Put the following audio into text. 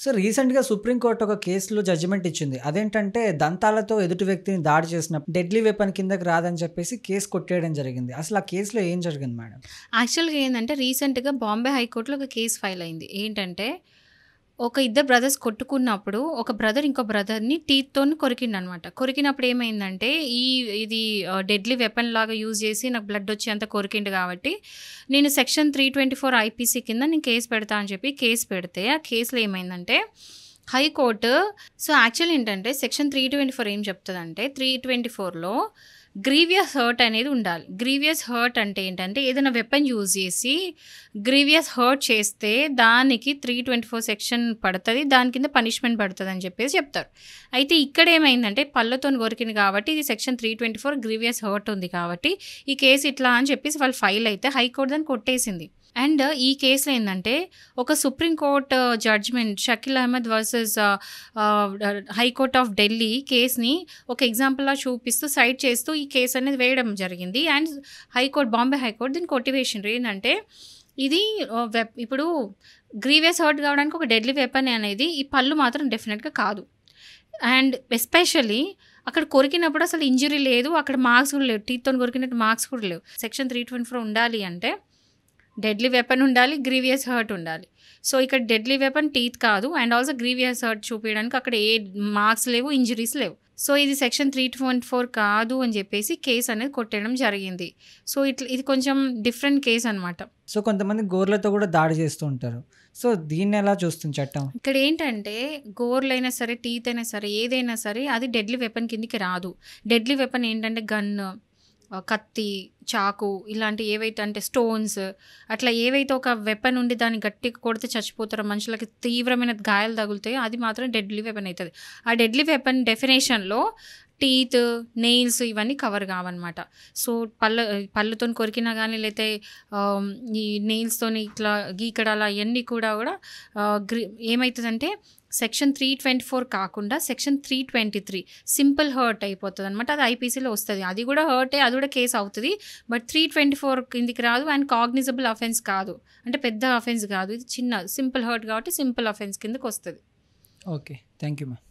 So రీసెంట్‌గా supreme court ఒక కేసులో జడ్జిమెంట్ ఇచ్చింది. అదేంటంటే దంతాలతో ఎదుటి వ్యక్తిని దాడి చేసిన డెడ్లీ వెపన్ కిందకి రాదని చెప్పేసి కేసు కొట్టేయడం జరిగింది. అసలు ఆ కేసులో ఏం జరిగింది మేడం? యాక్చువల్‌గా ఏందంటే రీసెంట్‌గా బాంబే హైకోర్ట్‌లో ఒక కేస్ ఫైల్ అయింది. ఏంటంటే ఒక ఇద్దరు బ్రదర్స్ కొట్టుకున్నప్పుడు ఒక బ్రదర్ ఇంకో బ్రదర్‌ని టీత్‌తోని కొరికిండనమాట. కొరికినప్పుడు ఏమైందంటే ఇది డెడ్లీ వెపన్ లాగా యూజ్ చేసి నాకు బ్లడ్ వచ్చేంత కొరికిండు కాబట్టి నేను సెక్షన్ 324 ఐపీసీ కింద నేను కేస్ పెడతా అని చెప్పి కేస్ పెడితే ఆ కేసులో ఏమైందంటే హైకోర్టు యాక్చువల్ ఏంటంటే సెక్షన్ 324 ఏం చెప్తదంటే 324లో గ్రీవియస్ హర్ట్ అనేది ఉండాలి. గ్రీవియస్ హర్ట్ అంటే ఏంటంటే ఏదైనా వెపన్ యూజ్ చేసి గ్రీవియస్ హర్ట్ చేస్తే దానికి 324 సెక్షన్ పడతది. దాని కింద పనిష్మెంట్ పడతదని చెప్పేసి చెప్తారు. అయితే ఇక్కడ ఏమైందంటే పళ్ళతోని కొరికింది కాబట్టి ఇది సెక్షన్ 324 గ్రీవియస్ హర్ట్ ఉంది కాబట్టి ఈ కేసు ఇట్లా అని చెప్పేసి వాళ్ళు ఫైల్ అయితే హైకోర్టు దాన్ని కొట్టేసింది. అండ్ ఈ కేసులో ఏంటంటే ఒక supreme court judgment Shakeel Ahmed versus high court of Delhi కేసుని ఒక ఎగ్జాంపుల్లా చూపిస్తూ సైట్ చేస్తూ ఈ కేసు అనేది వేయడం జరిగింది. అండ్ బాంబే హైకోర్టు దీన్ని కొట్టివేసిండ్రు. ఏంటంటే ఇది ఇప్పుడు గ్రీవియస్ హర్ట్ కావడానికి ఒక డెడ్లీ వెపన్ అనేది ఈ పళ్ళు మాత్రం డెఫినెట్గా కాదు. అండ్ ఎస్పెషల్లీ అక్కడ కొరికినప్పుడు అసలు ఇంజరీ లేదు, అక్కడ మార్క్స్ కూడా లేవు, టీత్తో కొరికినట్టు మార్క్స్ కూడా లేవు. సెక్షన్ 324 ఉండాలి అంటే డెడ్లీ వెపన్ ఉండాలి, గ్రీవియస్ హర్ట్ ఉండాలి. సో ఇక్కడ డెడ్లీ వెపన్ టీత్ కాదు అండ్ ఆల్సో గ్రీవియస్ హర్ట్ చూపించడానికి అక్కడ ఏ మార్క్స్ లేవు, ఇంజరీస్ లేవు. సో ఇది సెక్షన్ 324 కాదు అని చెప్పేసి కేసు అనేది కొట్టడం జరిగింది. సో ఇది కొంచెం డిఫరెంట్ కేసు అనమాట. సో కొంతమంది గోర్లతో కూడా దాడి చేస్తూ ఉంటారు. సో దీన్ని ఎలా చూస్తుంది చట్టం? ఇక్కడ ఏంటంటే గోర్లైనా సరే, టీత్ అయినా సరే, ఏదైనా సరే అది డెడ్లీ వెపన్ కిందికి రాదు. డెడ్లీ వెపన్ ఏంటంటే గన్, కత్తి, చాకు ఇలాంటి ఏవైతే అంటే స్టోన్స్ అట్లా ఏవైతే ఒక వెపన్ ఉండి దాన్ని గట్టిగా కొడితే చచ్చిపోతారో, మనుషులకి తీవ్రమైన గాయాలు తగులుతాయో అది మాత్రం డెడ్లీ వెపన్ అవుతుంది. ఆ డెడ్లీ వెపన్ డెఫినేషన్లో టీత్, నెయిల్స్ ఇవన్నీ కవర్ కావన్నమాట. సో పళ్ళుతో కొరికినా కానీ లేకపోతే ఈ నెయిల్స్తోని ఇట్లా గీకడాలు అవన్నీ కూడా ఏమవుతుందంటే సెక్షన్ 324 కాకుండా సెక్షన్ 323 సింపుల్ హర్ట్ అయిపోతుంది అనమాట. అది ఐపీసీలో వస్తుంది. అది కూడా హర్టే, అది కూడా కేసు అవుతుంది. బట్ 324 కిందికి రాదు అండ్ కాగ్నిజబుల్ అఫెన్స్ కాదు, అంటే పెద్ద అఫెన్స్ కాదు. ఇది చిన్న సింపుల్ హర్ట్ కాబట్టి సింపుల్ అఫెన్స్ కిందకి వస్తుంది. Okay, thank you ma'am.